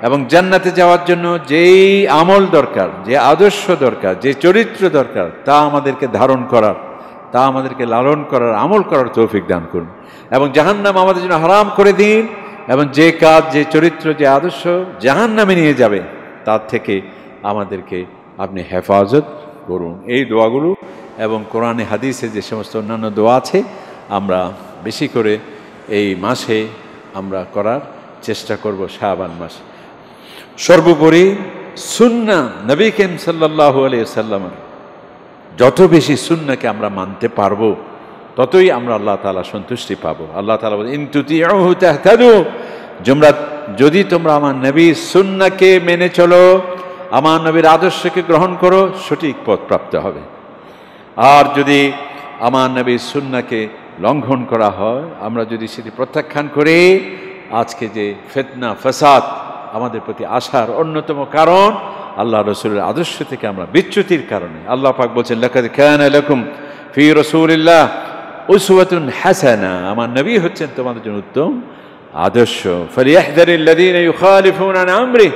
এবং জান্নাতে যাওয়ার জন্য যেই আমল দরকার, যে আদর্শ দরকার, যে চরিত্র দরকার তা আমাদেরকে ধারণ করার তা আমাদেরকে লালন করার, আমল করার তৌফিক দান করুন, এবং জাহান্নাম আমাদের জন্য হারাম করে দিন, এবং যে কাজ, যে চরিত্র, যে আদর্শ জাহান্নামে নিয়ে যাবে তার থেকে আমাদেরকে আপনি হেফাজত করুন। এই দোয়াগুলো এবং কোরআনে হাদিসে যে সমস্ত অন্যান্য দোয়া আছে আমরা বেশি করে এই মাসে আমরা করার চেষ্টা করব, শাবান মাস। সর্বোপরি সুন্নাহ, নবী করিম সাল্লাল্লাহু আলাইহি ওয়াসাল্লামের যত বেশি সুন্নাহকে আমরা মানতে পারবো ততই আমরা আল্লাহ তাআলা সন্তুষ্টি পাবো। আল্লাহ তাআলা বলেন, ইন তুতিউহু তাহতাদু, যদি তোমরা আমার নবীর সুন্নাহকে মেনে চলো, আমার নবীর আদর্শকে গ্রহণ করো, সঠিক পথ প্রাপ্ত হবে। আর যদি আমার নবীর সুন্নাহকে লঙ্ঘন করা হয়, আমরা যদি সেটি প্রত্যাখ্যান করি, আজকে যে ফিতনা ফাসাদ আমাদের প্রতি আসার অন্যতম কারণ আল্লাহ রাসূলের আদর্শ থেকে আমরা বিচ্যুতির কারণে। আল্লাহ পাক বলছেন, লাকাদ কানা লাকুম ফি রাসূলিল্লাহ উসওয়াতুন হাসানাহ, আমার নবী হচ্ছেন তোমাদের জন্য উত্তম আদর্শ। ফালিয়াহযারিল্লাযীনা ইউখালিফুনা আন আমরিহি,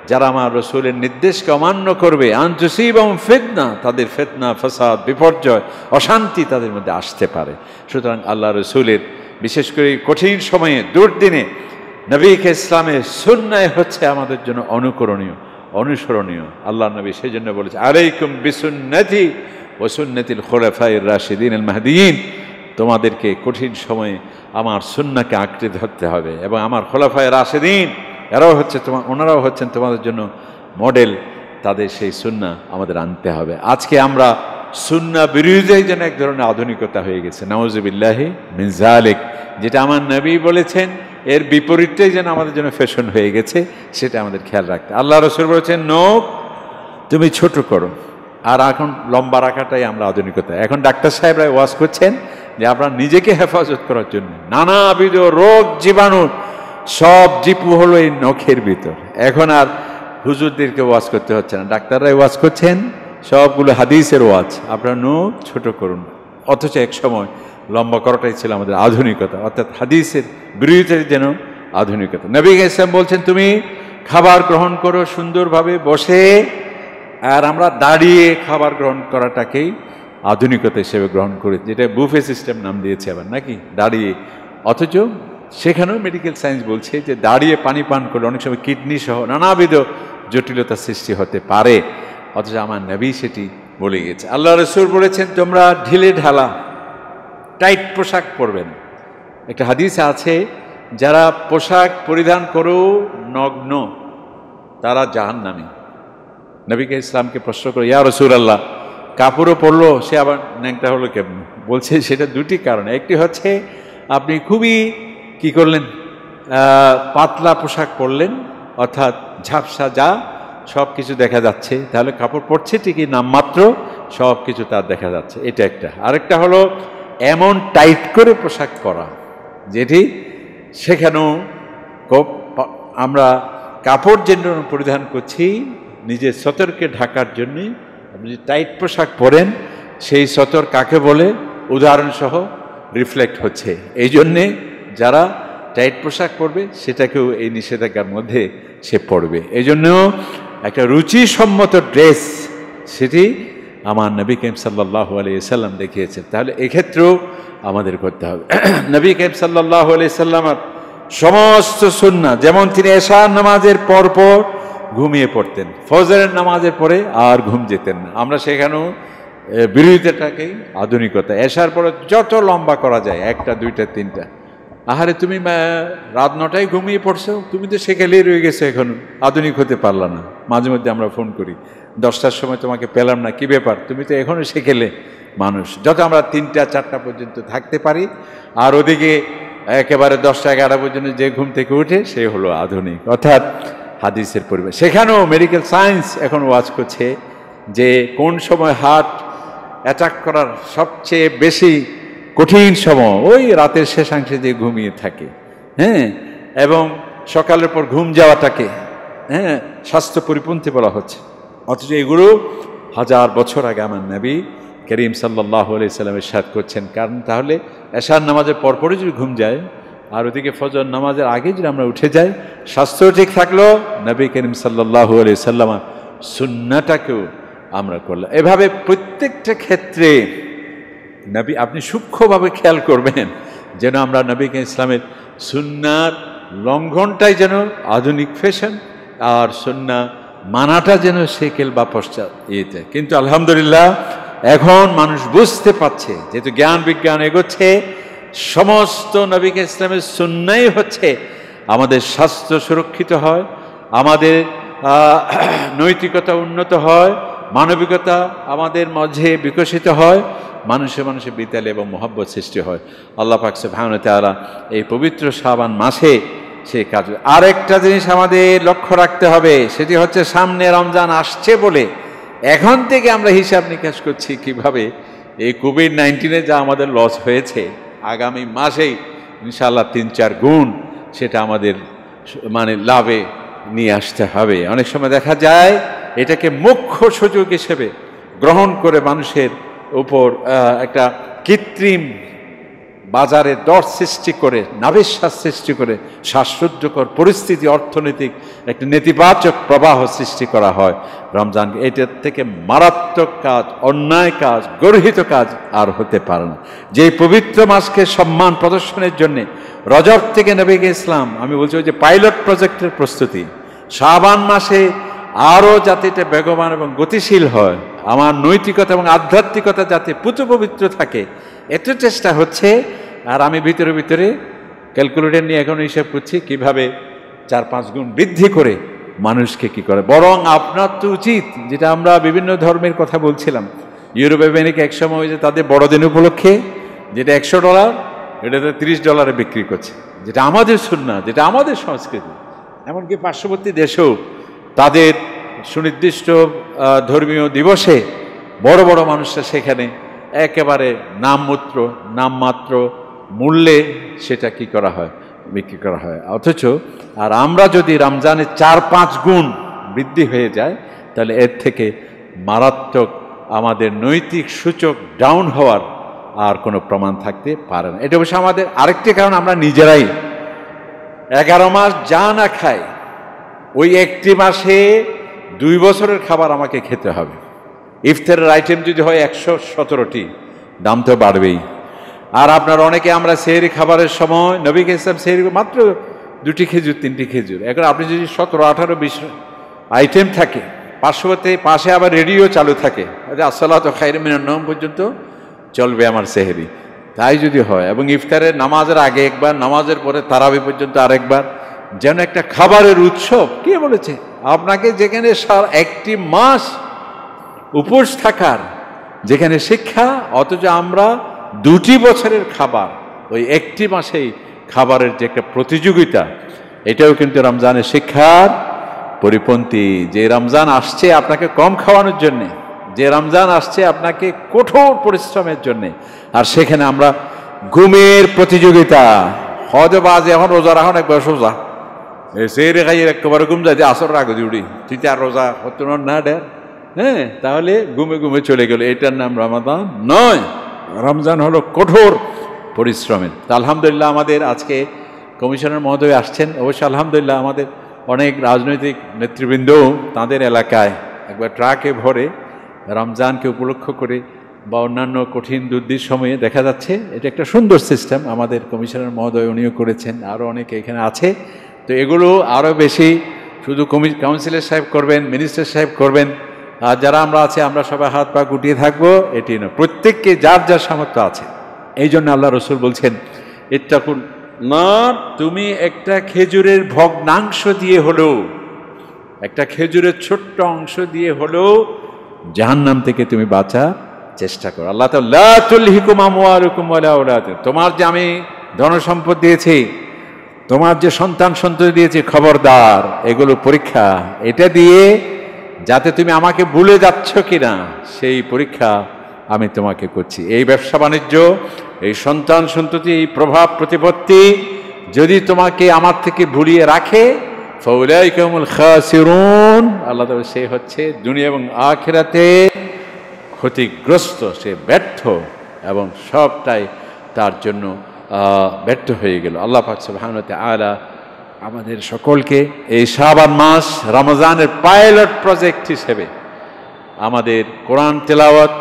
যারা আমার রাসূলের নির্দেশকে অমান্য করবে, আন তুসিবাহুম ফিতনা, তাদের ফিতনা, ফাসাদ, বিপর্যয়, অশান্তি তাদের মধ্যে আসতে পারে। সুতরাং আল্লাহ রাসূলের বিশেষ করে কঠিন সময়ে, দুর্দিনে নবী ইসলামের সুন্নাহ হচ্ছে আমাদের জন্য অনুকরণীয়, অনুসরণীয়। আল্লাহ নবী সেই জন্য বলেছে, আলাইকুম বিসুন্নতি ওয়া সুন্নাতিল খুলাফায়ে রাশিদিন মাহদিয়িন, তোমাদেরকে কঠিন সময়ে আমার সুন্নাহকে আঁকড়ে ধরতে হবে, এবং আমার খুলাফায়ে রাশিদিন ওনারাও হচ্ছেন তোমাদের জন্য মডেল, তাদের সেই সুন্নাহ আমাদের আনতে হবে। আজকে আমরা সুন্নাহ বিরোধী যেন এক ধরনের আধুনিকতা হয়ে গেছে, নাউযুবিল্লাহি মিন যালিক, যেটা আমার নবী বলেছেন এর বিপরীতটাই যেন আমাদের জন্য ফ্যাশন হয়ে গেছে, সেটা আমাদের খেয়াল রাখতে। আল্লাহ রাসূল বলেছেন, নখ তুমি ছোট করো, আর এখন লম্বা রাখাটাই আমরা আধুনিকতা। এখন ডাক্তার সাহেবরা ওয়াজ করছেন যে আপনার নিজেকে হেফাজত করার জন্য নানাবিধ রোগ জীবাণু সব জিপু হলো এই নখের ভিতর। এখন আর হুজুরদেরকে ওয়াজ করতে হচ্ছে না, ডাক্তাররাই ওয়াজ করছেন, সবগুলো হাদিসের ওয়াজ, আপনার নখ ছোট করুন। অথচ এক সময় লম্বা করাটাই ছিল আমাদের আধুনিকতা, অর্থাৎ হাদিসের বিরোধিতার যেন আধুনিকতা। নবী ইসলাম বলছেন, তুমি খাবার গ্রহণ করো সুন্দরভাবে বসে, আর আমরা দাঁড়িয়ে খাবার গ্রহণ করাটাকেই আধুনিকতা হিসেবে গ্রহণ করি, যেটা বুফে সিস্টেম নাম দিয়েছে আবার নাকি, দাঁড়িয়ে। অথচ সেখানেও মেডিকেল সায়েন্স বলছে যে দাঁড়িয়ে পানি পান করলে অনেক সময় কিডনি সহ নানাবিধ জটিলতার সৃষ্টি হতে পারে, অথচ আমার নবী সেটি বলে গেছে। আল্লাহ রাসূল বলেছেন, তোমরা ঢিলে ঢালা টাইট পোশাক পরবে না। একটা হাদিসে আছে, যারা পোশাক পরিধান করেও নগ্ন তারা জাহান্নামী। নবী ইসলামকে প্রশ্ন করে, ইয়া রাসূলুল্লাহ, কাপড়ও পরলো সে আবার ন্যাংটা হলো কেমন? বলছে সেটা দুটি কারণে। একটি হচ্ছে আপনি খুবই কি করলেন, পাতলা পোশাক পরলেন, অর্থাৎ ঝাপসা, যা সব কিছু দেখা যাচ্ছে, তাহলে কাপড় পরছে ঠিকই, নামমাত্র সব কিছু তার দেখা যাচ্ছে, এটা একটা। আরেকটা হলো এমন টাইট করে পোশাক পরা যেটি সেখানেও আমরা কাপড় যেন পরিধান করছি নিজের সতরকে ঢাকার জন্যে। আপনি যদি টাইট পোশাক পরেন, সেই সতর কাকে বলে উদাহরণসহ রিফ্লেক্ট হচ্ছে। এই জন্যে যারা টাইট পোশাক পরবে সেটাকেও এই নিষেধাজ্ঞার মধ্যে সে পড়বে। এই জন্যও একটা রুচিসম্মত ড্রেস সেটি আমার নবী করিম সাল্লাল্লাহু আলাইহি ওয়াসাল্লাম দেখিয়েছেন। তাহলে এক্ষেত্রেও আমাদের করতে হবে। নবী করিম সাল্লাল্লাহু আলাইহি ওয়াসাল্লামের সমস্ত সুন্নাহ, যেমন তিনি এশার নামাজের পর ঘুমিয়ে পড়তেন, ফজরের নামাজের পরে আর ঘুম যেতেন না। আমরা সেখানেও বিরোধিতাটাকেই আধুনিকতা। এশার পরে যত লম্বা করা যায়, 1টা 2টা 3টা, আহারে তুমি রাত 9টায় ঘুমিয়ে পড়ছো, তুমি তো সেখানেই রয়ে গেছো, এখন আধুনিক হতে পারলা না। মাঝে মধ্যে আমরা ফোন করি, 10টার সময় তোমাকে পেলাম না, কি ব্যাপার, তুমি তো এখনো সেখানে মানুষ। যত আমরা 3টা 4টা পর্যন্ত থাকতে পারি, আর ওদিকে একেবারে 10টা 11টা পর্যন্ত যে ঘুম থেকে উঠে সে হলো আধুনিক, অর্থাৎ হাদিসের পরিবেশ। সেখানেও মেডিকেল সায়েন্স এখন ওয়াজ করছে যে কোন সময় হার্ট অ্যাটাক করার সবচেয়ে বেশি কঠিন সময় ওই রাতের শেষাংশে যে ঘুমিয়ে থাকে, হ্যাঁ, এবং সকালের পর ঘুম যাওয়াটাকে স্বাস্থ্য পরিপন্থী বলা হচ্ছে। অথচ এগুলো 1000 বছর আগে আমার নবী করিম সাল্লাল্লাহু আলাইহি সাল্লাম ইরশাদ করছেন। কারণ তাহলে এশার নামাজের পরপরই যদি ঘুম যায়, আর ওদিকে ফজর নামাজের আগে যদি আমরা উঠে যাই, স্বাস্থ্য ঠিক থাকলো, নবী করিম সাল্লাল্লাহু আলাইহি সাল্লাম সুন্নাহটাকেও আমরা করলাম। এভাবে প্রত্যেকটা ক্ষেত্রে নবী, আপনি সূক্ষ্মভাবে খেয়াল করবেন যেন আমরা নবী ইসলামের সুন্নার লঙ্ঘনটাই যেন আধুনিক ফ্যাশন, আর সুন্না মানাটা যেন সেকেল বা পশ্চাৎ ইয়েতে। কিন্তু আলহামদুলিল্লাহ এখন মানুষ বুঝতে পারছে, যেহেতু জ্ঞান বিজ্ঞান এগোচ্ছে, সমস্ত নবী ইসলামের সুন্নাই হচ্ছে আমাদের স্বাস্থ্য সুরক্ষিত হয়, আমাদের নৈতিকতা উন্নত হয়, মানবিকতা আমাদের মাঝে বিকশিত হয়, মানুষে মানুষে বিতাল এবং মহব্বত সৃষ্টি হয়। আল্লাহ পাক সুবহানাহু ওয়া তাআলা এই পবিত্র শাবান মাসে সেই কাজ। আরেকটা জিনিস আমাদের লক্ষ্য রাখতে হবে, সেটি হচ্ছে সামনে রমজান আসছে বলে এখন থেকে আমরা হিসাব নিকাশ করছি কিভাবে এই কোভিড-19 যা আমাদের লস হয়েছে আগামী মাসেই ইনশাআল্লাহ 3-4 গুণ সেটা আমাদের মানে লাভে নিয়ে আসতে হবে। অনেক সময় দেখা যায় এটাকে মুখ্য সুযোগ হিসেবে গ্রহণ করে মানুষের উপর একটা কৃত্রিম বাজারে দর সৃষ্টি করে, নাভিশ্বাস সৃষ্টি করে, শ্বাসরুদ্ধকর পরিস্থিতি, অর্থনৈতিক একটা নেতিবাচক প্রবাহ সৃষ্টি করা হয় রমজান। এটার থেকে মারাত্মক কাজ, অন্যায় কাজ, গর্হিত কাজ আর হতে পারে না। যে পবিত্র মাসকে সম্মান প্রদর্শনের জন্যে রজব থেকে নবী ইসলাম, আমি বলছি ওই যে পাইলট প্রজেক্টের প্রস্তুতি, শাবান মাসে আরও যাতে এটা বেগবান এবং গতিশীল হয়, আমার নৈতিকতা এবং আধ্যাত্মিকতা যাতে পুতপবিত্র থাকে, এত চেষ্টা হচ্ছে। আর আমি ভিতরে ভিতরে ক্যালকুলেটর নিয়ে এখন হিসাব করছি কিভাবে 4-5 গুণ বৃদ্ধি করে মানুষকে কি করে। বরং আপনার তো উচিত, যেটা আমরা বিভিন্ন ধর্মের কথা বলছিলাম, ইউরোপ আমেরিকা একসময় যে তাদের বড়দিন উপলক্ষে যেটা $100 এটাতে $30 বিক্রি করছে, যেটা আমাদের সুন্নাহ, যেটা আমাদের সংস্কৃতি। এমনকি পার্শ্ববর্তী দেশেও তাদের সুনির্দিষ্ট ধর্মীয় দিবসে বড় বড় মানুষরা সেখানে একেবারে নামমাত্র মূল্যে সেটা কি করা হয়, বিক্রি করা হয়। অথচ আর আমরা যদি রমজানে 4-5 গুণ বৃদ্ধি হয়ে যায়, তাহলে এর থেকে মারাত্মক আমাদের নৈতিক সূচক ডাউন হওয়ার আর কোনো প্রমাণ থাকতে পারে না। এটা অবশ্য আমাদের আরেকটি কারণ, আমরা নিজেরাই 11 মাস যা না খাই, ওই একটি মাসে 2 বছরের খাবার আমাকে খেতে হবে। ইফতারের আইটেম যদি হয় 117টি, দাম তো বাড়বেই। আর আপনার অনেকে আমরা সেহরি খাবারের সময় নবী ইসলাম সেহরি মাত্র 2টি খেজুর 3টি খেজুর। এখন আপনি যদি 17, 18, 20 আইটেম থাকে, পাশে আবার রেডিও চালু থাকে, আসসালাতু খায়রুম মিনান নওম পর্যন্ত চলবে আমার সেহরি, তাই যদি হয়, এবং ইফতারের নামাজের আগে একবার, নামাজের পরে তারাবি পর্যন্ত আরেকবার, যেন একটা খাবারের উৎসব। কে বলেছে আপনাকে যেখানে একটি মাস উপোস থাকার যেখানে শিক্ষা, অথচ আমরা 2টি বছরের খাবার ওই একটি মাসেই খাবারের যে একটা প্রতিযোগিতা, এটাও কিন্তু রমজানের শিক্ষার পরিপন্থী। যে রমজান আসছে আপনাকে কম খাওয়ানোর জন্যে, যে রমজান আসছে আপনাকে কঠোর পরিশ্রমের জন্যে, আর সেখানে আমরা ঘুমের প্রতিযোগিতা। হয়তো বাজে এখন রোজা রাখুন, একবার সোজা সেই রেখাই একেবারে ঘুম যায় যে আসর আগে উড়ি, তুই আর রোজা হতো না ডের, হ্যাঁ, তাহলে ঘুমে ঘুমে চলে গেল। এটার নাম রমাদান নয়। রমজান হলো কঠোর পরিশ্রমের। তা আলহামদুলিল্লাহ আমাদের আজকে কমিশনার মহোদয় আসছেন। অবশ্য আলহামদুলিল্লাহ আমাদের অনেক রাজনৈতিক নেতৃবৃন্দ তাদের এলাকায় একবার ট্রাকে ভরে রমজানকে উপলক্ষ করে বা অন্যান্য কঠিন দুর্দিন সময়ে দেখা যাচ্ছে। এটা একটা সুন্দর সিস্টেম আমাদের কমিশনার মহোদয় উনিও করেছেন, আরও অনেকে এখানে আছে। তো এগুলো আরও বেশি শুধু কাউন্সিলর সাহেব করবেন, মিনিস্টার সাহেব করবেন, আর যারা আমরা আছি আমরা সবাই হাত পা গুটিয়ে থাকবো, এটি না, প্রত্যেককে যার যার সামর্থ্য আছে। এই জন্য আল্লাহ রসুল বলছেন, ইত্তাকুন নার, তুমি একটা খেজুরের ভগ্নাংশ দিয়ে হলেও, একটা খেজুরের ছোট্ট অংশ দিয়ে হলেও জাহান্নাম থেকে তুমি বাঁচার চেষ্টা করো। আল্লাহ তাআলা লা তুলহিকুম আমওয়ালুকুম ওয়ালা আওলাদুকুম, তোমার যে আমি ধনসম্পদ দিয়েছি, তোমার যে সন্তান সন্ততি দিয়েছি, খবরদার, এগুলো পরীক্ষা। এটা দিয়ে যাতে তুমি আমাকে ভুলে যাচ্ছ কিনা সেই পরীক্ষা আমি তোমাকে করছি। এই ব্যবসা বাণিজ্য, এই সন্তান সন্ততি, এই প্রভাব প্রতিপত্তি যদি তোমাকে আমার থেকে ভুলিয়ে রাখে, ফাউলাইকা হুমুল খাসিরুন, আল্লাহ তাআলা সে হচ্ছে দুনিয়া এবং আখিরাতে ক্ষতিগ্রস্ত, সে ব্যর্থ এবং সবটাই তার জন্য ব্যর্থ হয়ে গেল। আল্লাহ পাক সুবহানাহু ওয়া তাআলা আমাদের সকলকে এই শাবান মাস রমজানের পাইলট প্রজেক্ট হিসেবে আমাদের কোরআন তেলাওয়াত,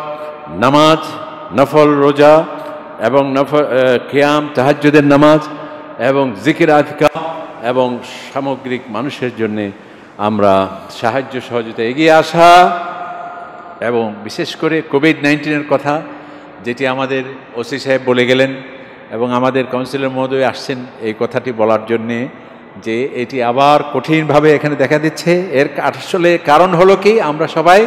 নামাজ, নফল রোজা এবং কিয়াম তাহাজ্জুদের নামাজ এবং জিকির আজকার এবং সামগ্রিক মানুষের জন্যে আমরা সাহায্য সহযোগিতা এগিয়ে আসা, এবং বিশেষ করে কোভিড-19-এর কথা যেটি আমাদের ওসি সাহেব বলে গেলেন এবং আমাদের কাউন্সিলর মহোদয় আসছেন এই কথাটি বলার জন্যে যে এটি আবার কঠিনভাবে এখানে দেখা দিচ্ছে। এর আসলে কারণ হলো কি, আমরা সবাই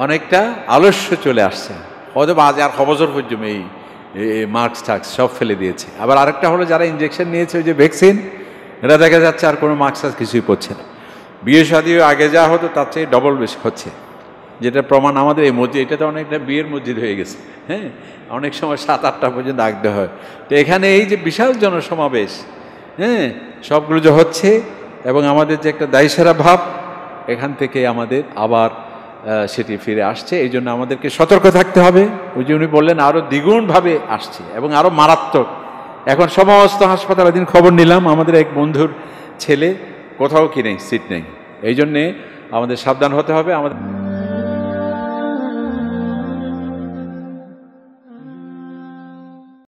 অনেকটা আলস্য চলে আসছে, হয়তো আজ আর খবর পর্যন্ত এই মাস্ক টাক্স সব ফেলে দিয়েছে। আবার আরেকটা হলো যারা ইঞ্জেকশন নিয়েছে ওই যে ভ্যাকসিন, এটা দেখা যাচ্ছে আর কোনো মাস্ক টাক্স কিছুই পড়ছে না। বিয়ে শাদিও আগে যা হতো তার চেয়ে ডবল বেশি হচ্ছে, যেটা প্রমাণ আমাদের এই মসজিদ, এটা তো অনেকটা বিয়ের মসজিদ হয়ে গেছে। হ্যাঁ, অনেক সময় 7-8টা পর্যন্ত আগতে হয়। তো এখানে এই যে বিশাল জনসমাবেশ, হ্যাঁ, সবগুলো যে হচ্ছে এবং আমাদের যে একটা দায়সারা ভাব এখান থেকে আমাদের আবার সেটি ফিরে আসছে। এই জন্য আমাদেরকে সতর্ক থাকতে হবে। ওই যে উনি বললেন আরও দ্বিগুণভাবে আসছে এবং আরও মারাত্মক। এখন সমস্ত হাসপাতাল, দিন খবর নিলাম আমাদের এক বন্ধুর ছেলে কোথাও কি নেই, সিট নেই। এই জন্যে আমাদের সাবধান হতে হবে। আমাদের